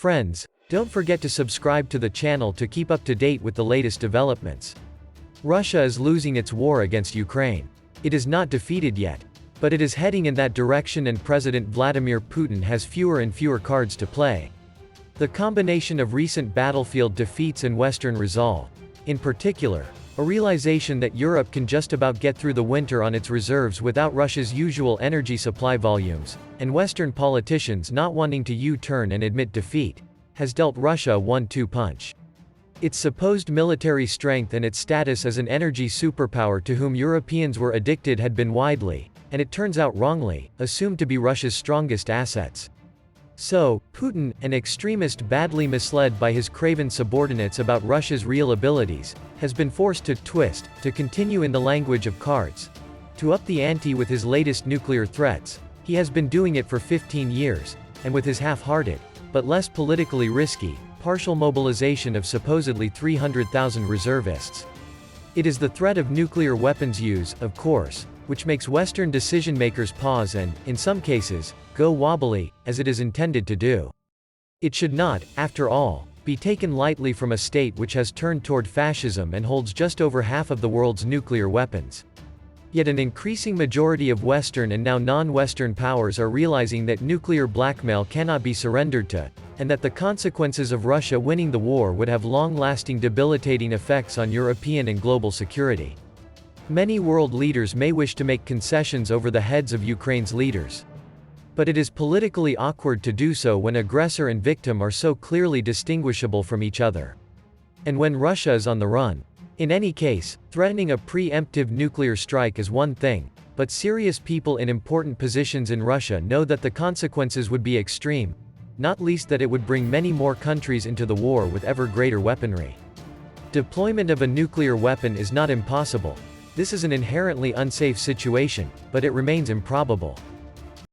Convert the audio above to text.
Friends, don't forget to subscribe to the channel to keep up to date with the latest developments. Russia is losing its war against Ukraine. It is not defeated yet, but it is heading in that direction, and President Vladimir Putin has fewer and fewer cards to play. The combination of recent battlefield defeats and Western resolve, in particular, a realization that Europe can just about get through the winter on its reserves without Russia's usual energy supply volumes, and Western politicians not wanting to U-turn and admit defeat, has dealt Russia a 1-2 punch. Its supposed military strength and its status as an energy superpower to whom Europeans were addicted had been widely, and it turns out wrongly, assumed to be Russia's strongest assets. So, Putin, an extremist badly misled by his craven subordinates about Russia's real abilities, has been forced to twist, to continue in the language of cards, to up the ante with his latest nuclear threats. He has been doing it for 15 years, and with his half-hearted, but less politically risky, partial mobilization of supposedly 300,000 reservists. It is the threat of nuclear weapons use, of course, which makes Western decision-makers pause and, in some cases, go wobbly, as it is intended to do. It should not, after all, be taken lightly from a state which has turned toward fascism and holds just over half of the world's nuclear weapons. Yet an increasing majority of Western and now non-Western powers are realizing that nuclear blackmail cannot be surrendered to, and that the consequences of Russia winning the war would have long-lasting debilitating effects on European and global security. Many world leaders may wish to make concessions over the heads of Ukraine's leaders. But it is politically awkward to do so when aggressor and victim are so clearly distinguishable from each other. And when Russia is on the run. In any case, threatening a preemptive nuclear strike is one thing, but serious people in important positions in Russia know that the consequences would be extreme, not least that it would bring many more countries into the war with ever greater weaponry. Deployment of a nuclear weapon is not impossible. This is an inherently unsafe situation, but it remains improbable.